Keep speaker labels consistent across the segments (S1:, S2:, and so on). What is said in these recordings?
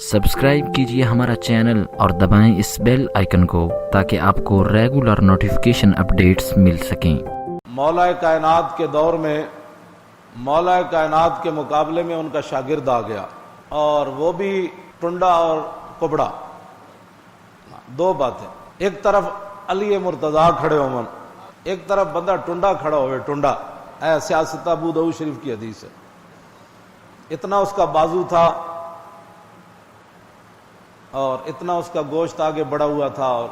S1: Subscribe کیجیے ہمارا channel اور دبائیں اس بیل آئیکن کو تاکہ آپ کو ریگولر نوٹیفیکیشن اپڈیٹس مل سکیں۔
S2: مولا کائنات کے دور میں مولا کائنات کے مقابلے میں ان کا شاگرد آ گیا، اور وہ بھی ٹنڈا اور کبڑا، دو باتیں۔ ایک طرف علی مرتضیٰ کھڑے ہوں، ایک طرف بندہ ٹنڈا کھڑا ہوئے، ٹنڈا اے سیاست ابو داؤد شریف کی حدیث ہے، اتنا اس کا بازو تھا اور اتنا اس کا گوشت آگے بڑا ہوا تھا، اور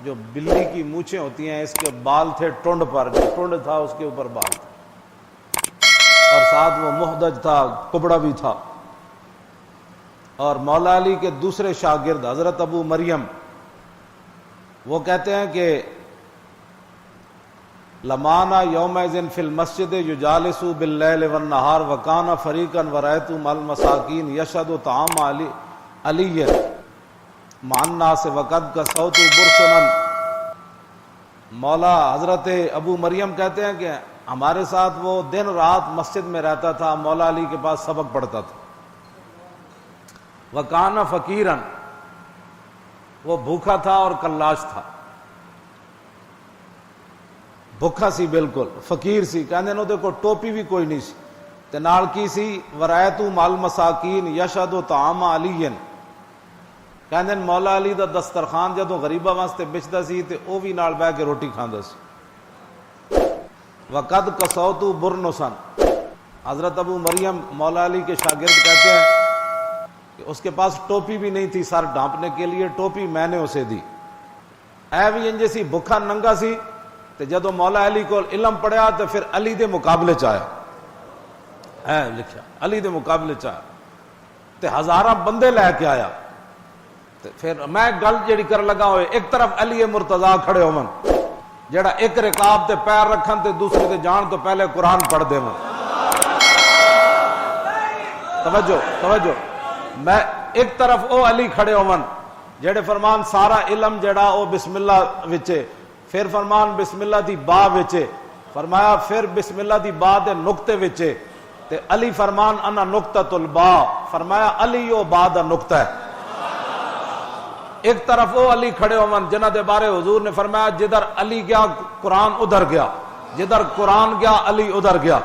S2: جو بلی کی مونچھیں ہوتی ہیں اس کے بال تھے ٹنڈ پر، جو ٹنڈ تھا اس کے اوپر بال تھا، اور ساتھ وہ محدج تھا، کبڑا بھی تھا۔ اور مولا علی کے دوسرے شاگرد حضرت ابو مریم، وہ کہتے ہیں کہ لمانا یومئذ فی المسجد یجالس باللیل والنہار وکان فریقا ورأیت مع المساکین یشہد طعام علی مع الناس وقد کسوت برسنا۔ مولا حضرت ابو مریم کہتے ہیں کہ ہمارے ساتھ وہ دن رات مسجد میں رہتا تھا، مولا علی کے پاس سبق پڑھتا تھا۔ وکان فقیرا، وہ بھوکا تھا اور کلاش تھا، بھوکا سی، بالکل فقیر سی، کہندے نو دیکھو ٹوپی بھی کوئی نہیں سی تے نال کی سی ورایت مع المساکین یشہد طعام علی، کہندے مولا علی دا دسترخوان جدوں غریباں واسطے بچدا سی تے او بھی نال بیٹھ کے روٹی کھاندا سی۔ وقد کسوت برنسا، حضرت ابو مریم مولا علی کے شاگرد کہتے ہیں کہ اس کے پاس ٹوپی بھی نہیں تھی سر ڈھانپنے کے لیے، ٹوپی میں نے اسے دی، اے بھی انجے سی بھکھا ننگا سی تے جدوں مولا علی کو علم پڑھیا تے پھر علی دے مقابلے چ آیا، اے لکھیا علی دے مقابلے چ آیا تے ہزاراں بندے لے کے آیا۔ پھر میں گل جیڑی کر لگا ہوئے، ایک طرف علی مرتضیٰ کھڑے ہون جیڑا ایک رکاب تے پیر رکھن تے دوسرے تے جان تو پہلے قرآن پڑھ دے ون، توجہ، میں ایک طرف او علی کھڑے ہون جیڑے فرمان سارا علم جیڑا او بسم اللہ وچے، پھر فرمان بسم اللہ دی با وچے، فرمایا پھر بسم اللہ دی با دے نقطے وچے، تے علی فرمان انا نقطۃ البا، فرمایا علی او با دا نقطہ ہے۔ ایک طرف وہ علی کھڑے ہون جنہ دے بارے حضور نے فرمایا جدھر علی گیا قرآن ادھر گیا، جدھر قرآن گیا علی ادھر گیا۔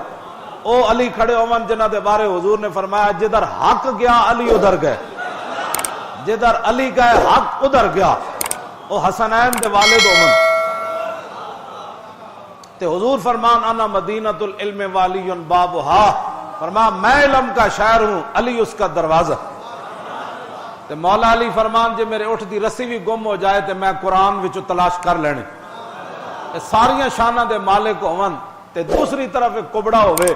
S2: او علی کھڑے ہون جنہ دے بارے حضور نے فرمایا جدھر حق گیا علی ادھر گئے، جدھر علی گئے حق ادھر گیا۔ او حسنین دے والد ہون تے حضور فرمان انا مدینۃ العلم والی بابھا، فرمایا میں علم کا شہر ہوں، علی اس کا دروازہ۔ تے مولا علی فرمان جے میرے اٹھ دی رسی بھی گم ہو جائے تے میں قرآن وچوں تلاش کر لینے۔ ساریاں شاناں دے مالک ہون تے دوسری طرف ایک کبڑا ہوئے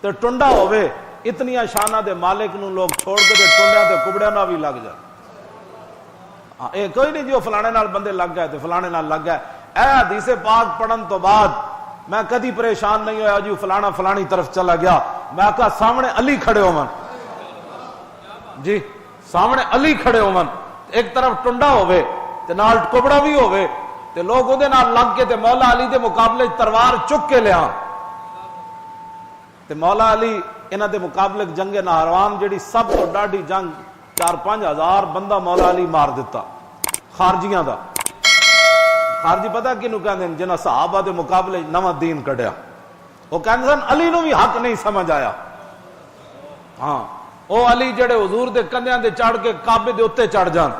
S2: تے ٹنڈا ہوئے، اتنیاں شاناں دے مالک نو لوگ چھوڑ کے تے ٹنڈیاں تے کبڑیاں نال بھی لگ جائے۔ اے کوئی نہیں جو فلانے نال بندے لگ گئے تے فلانے نال لگ گئے۔ اے حدیث پاک پڑھن تو بعد میں کدی پریشان نہیں ہویا جی فلانا فلانی طرف چلا گیا، میں کہا سامنے علی کھڑے ہون، جی سامنے علی کھڑے ہون، ایک طرف ٹنڈا ہوئے تے نال کبڑا بھی ہوئے تے لوگ اودے نال لگ کے تے مولا علی دے مقابلے تلوار چک کے لیا تے مولا علی انہاں دے مقابلے جنگ نہروان جڑی سب تو ڈاڈی جنگ 4-5 ہزار بندہ مولا علی مار دیتا خارجیاں دا۔ خارجی پتہ کینوں کہندے ہیں جنہاں صحابہ دے مقابلے نواں دین کڈیا، وہ کہندے سن علی نو بھی حق نہیں سمجھ آیا۔ ہاں او علی جڑے حضور دے کندھیاں دے چڑھ کے کعبے دے اوتے چڑھ جان،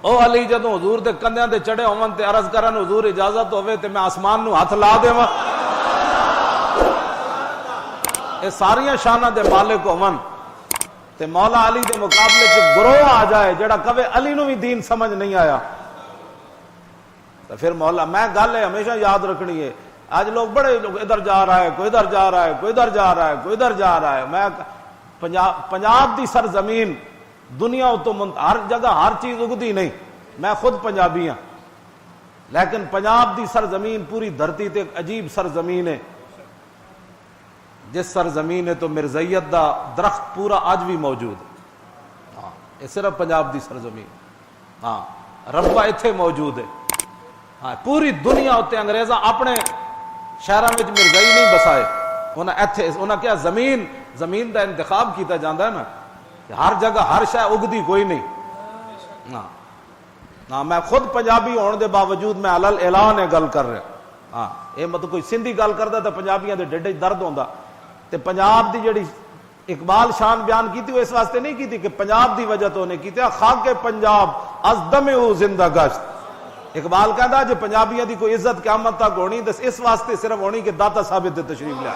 S2: او علی جدوں حضور دے کندھیاں دے چڑھے ہون تے عرض کرن حضور اجازت ہوے تے میں آسمان نو ہاتھ لا دیواں۔ اے ساریاں شاناں دے مالک ہون تے مولا علی دے مقابلے چ گروہ آ جائے جڑا کہے علی نو بھی دین سمجھ نہیں آیا، تو پھر مولا میں گل ہے ہمیشہ یاد رکھنی ہے۔ آج لوگ بڑے ادھر جا رہا ہے، کوئی ادھر جا رہا ہے، کوئی ادھر جا رہا ہے، کوئی ادھر جا رہا ہے۔ میں پنجاب دی سرزمین دنیا تو ہر جگہ ہر چیز اگتی نہیں، میں خود پنجابی ہاں، لیکن پنجاب دی سرزمین پوری دھرتی تے ایک عجیب سرزمین ہے، جس سرزمین ہے تو مرزیت دا درخت پورا آج بھی موجود ہے۔ ہاں یہ صرف پنجاب دی سرزمین، ہاں ربا ایتھے موجود ہے۔ ہاں پوری دنیا اتنے انگریزاں اپنے شہراں وچ مرزائی نہیں بسائے، انہاں کیا زمین دا انتخاب کیتا جاندا ہے نا، کہ ہر جگہ ہر شے اگدی کوئی نہیں ہاں میں خود پنجابی ہونے دے باوجود میں علل اعلان گل کر رہا ہاں یہ مطلب کوئی سندھی گل کرتا تو پنجابیاں دے ڈیڈے درد ہوندا تے پنجاب دی جڑی اقبال شان بیان کی تھی وہ اس واسطے نہیں کی تھی کہ پنجاب دی وجہ تو انہیں کی تھی خاک پنجاب از دم او زندہ گشت اقبال کہتا جی پنجابیاں دی کوئی عزت قیامت تک ہونی تو اس واسطے صرف ہونی کہ داتا صاحب تے تشریف لیا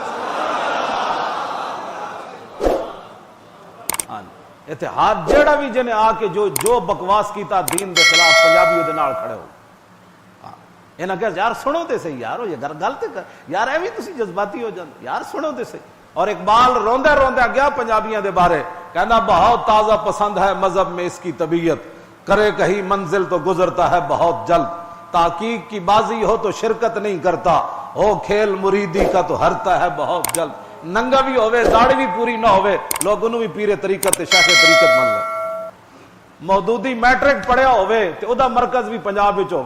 S2: اتحاد جیڑا بھی جنہیں آ کے جو بکواس کیتا دین دے خلاف پنجابی دے نال کھڑے ہو انہاں کہ یار سنو تے صحیح یار یہ گل تے کر یار ایویں تسی جذباتی ہو جاندے یار سنو تے صحیح اور اقبال روندے روندے گیا پنجابیاں دے بارے کہنا بہت تازہ پسند ہے مذہب میں اس کی طبیعت کرے کہیں منزل تو گزرتا ہے بہت جلد تحقیق کی بازی ہو تو شرکت نہیں کرتا ہو کھیل مریدی کا تو ہرتا ہے بہت جلد ننگا بھی ہوئے داڑھی بھی پوری نہ ہوئے لوگ انہوں بھی پیرے طریقت تے شاخ طریقت من لے مودودی میٹرک پڑھیا ہوئے تے او دا مرکز بھی پنجاب وچ ہو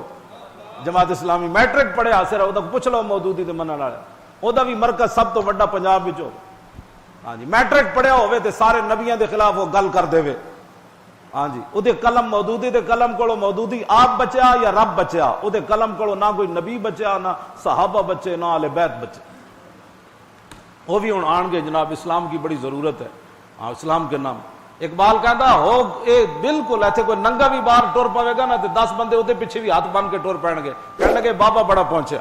S2: جماعت اسلامی میٹرک پڑھیا سر او دا پوچھ لو مودودی دے منن والے او دا بھی مرکز سب تو بڑا پنجاب وچ ہو ہاں جی میٹرک پڑھیا ہوئے تے سارے نبیاں دے خلاف وہ گل کر دے وے ہاں جی او دے قلم مودودی دے قلم کولو مودودی آپ بچیا یا رب بچیا او دے قلم کولو نہ کوئی نبی بچیا نہ صحابہ بچے نہ اہل بیت بچے وہ بھی ہوں آن گے جناب اسلام کی بڑی ضرورت ہے ہاں اسلام کے نام اقبال کہتا ہو اے بالکل ایسے کوئی ننگا بھی باہر ٹور پاوے گا نا تو 10 بندے وہ پیچھے بھی ہاتھ بن کے ٹور پہن گے کہنے لگے بابا بڑا پہنچیا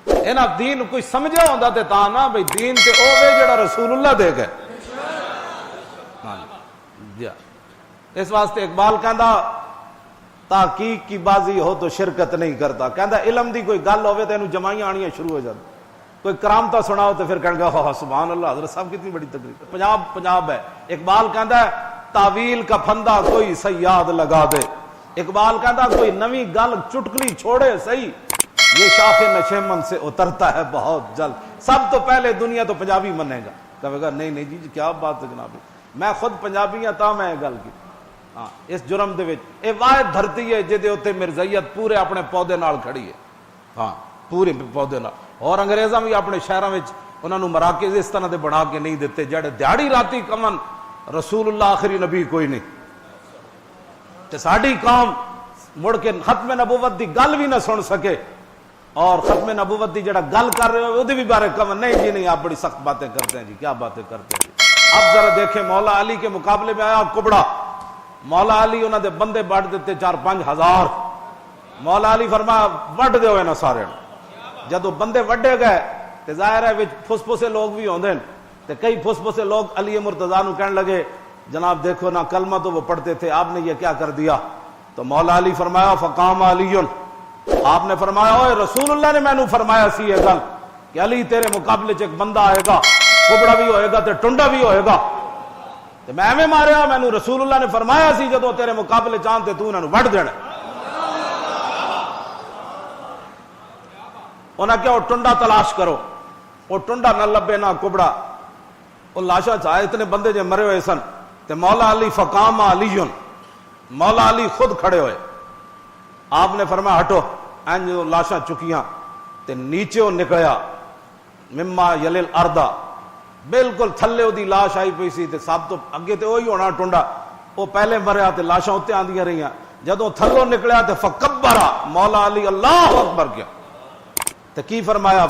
S2: اینا دین کوئی سمجھا ہوندہ تے تا نا بھئی دین تے او وے جڑا رسول اللہ دے گئے جی اس واسطے اقبال کہندا تحقیق کی بازی ہو تو شرکت نہیں کرتا کہندا علم دی کوئی گل ہوئے تو انہوں جمائیاں آنیاں شروع ہو جاتی کوئی کرامتا سناؤ تو پھر کہنے گا سبحان اللہ حضرت صاحب کتنی بڑی تقریر پنجاب ہے اقبال کہندا ہے تعویل کا پھندا کوئی سیاد لگا دے اقبال کہندا کوئی نوی گل چٹکلی چھوڑے صحیح یہ شاخ نشیمن سے اترتا ہے بہت جلد سب تو پہلے دنیا تو پنجابی منے گا کہے گا نہیں جی کیا بات ہے جناب میں خود پنجابی ہاں تا میں گل کی ہاں اس جرم دے وچ اے واحد دھرتی ہے جے دے اوتے مرزائیت پورے اپنے پودے نال کھڑی ہے ہاں پورے پودے نال اور انگریزاں بھی اپنے شہراں وچ انہاں نوں مراکز اس طرح دے بنا کے نہیں دیتے جڑے دیہڑی راتی کمن رسول اللہ آخری نبی کوئی نہیں تے ساڈی قوم مڑ کے ختم نبوت دی گل بھی نہ سن سکے اور ختم نبوت دی جڑا گل کر رہے ہو بھی بارے کمن نہیں جی نہیں آپ بڑی سخت باتیں کرتے ہیں جی کیا باتیں کرتے ہیں جی اب ذرا دیکھیں مولا علی کے مقابلے میں آیا کبڑا مولا علی انہاں دے بندے بڑھ دیتے 4-5 ہزار مولا علی فرمایا وڈ دے ہوئے نا سارے جدو بندے وڈے گئے تے ظاہر ہے وچ پھسپھسے لوگ بھی ہوندے تے کئی پھسپھسے لوگ علی مرتضیٰ نو کہنے لگے جناب دیکھو نا کلمہ تو وہ پڑھتے تھے آپ نے یہ کیا کر دیا تو مولا علی فرمایا فقام علی آپ نے فرمایا اوے رسول اللہ نے میں نو فرمایا سی یہ گل کہ علی تیرے مقابلے چ ایک بندہ آئے گا کبڑا بھی ہوئے گا تے ٹنڈا بھی ہوئے گا تے میں ایویں ماریا میں نو رسول اللہ نے فرمایا سی جدو تیرے مقابلے چاہتے تو انہاں نو وڈ دینا انہاں کیا وہ ٹنڈا تلاش کرو وہ ٹنڈا نہ لبے نہ کبڑا وہ لاشا چاہے اتنے بندے جو مرے ہوئے سن تے مولا علی فقام علی مولا علی خود کھڑے ہوئے آپ نے فرمایا ہٹو این جو لاشاں چکیاں تے نیچے وہ نکلیا مما یلیل اردا بالکل تھلے وہ دی لاش آئی پئی سی تے سب تو اگے تے وہی ہونا ٹنڈا وہ پہلے مریا تے لاشاں اتنے آندیاں رہیاں جدوں تھلوں نکلیا تے فکبرا مولا علی اللہ اکبر کیا تو کی فرمایا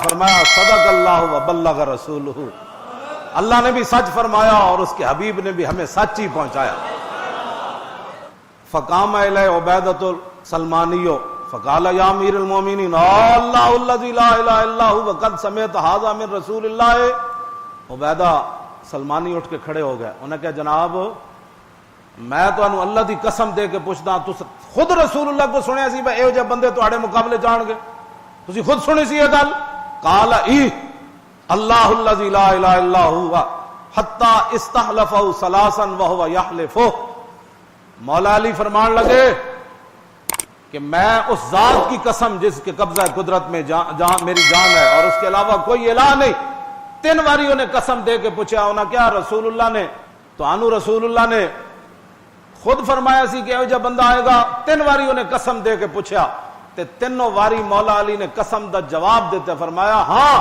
S2: صدق اللہ و بلغ رسولہ اللہ نے بھی سچ فرمایا اور اس کے حبیب نے بھی ہمیں سچ ہی پہنچایا فقام الیہ عبیدۃ السلمانیو فقال یا امیر المومنین اللہ الذی لا الہ الا هو وقد سمعت هذا من رسول اللہ عبیدہ سلمانی اٹھ کے کھڑے ہو گئے انہوں نے کہا جناب میں تو انہوں اللہ دی قسم دے کے پوچھتا تو خود رسول اللہ کو سنیا سی بھائی اے جے بندے تواڈے مقابلے جان گے تسی خود سنی سی یہ گل قال ای اللہ الذی لا الہ الا هو حتی استحلفہ ثلاثا وهو یحلف مولا علی فرمان لگے کہ میں اس ذات کی قسم جس کے قبضہ قدرت میں میری جان ہے اور اس کے علاوہ کوئی الہ نہیں 3 باری انہیں قسم دے کے پوچھا انہاں کیا رسول اللہ نے تو انو رسول اللہ نے خود فرمایا سی کہ جب بندہ آئے گا 3 باری انہیں قسم دے کے پوچھا تے 3 واری مولا علی نے قسم دا جواب دیتے فرمایا ہاں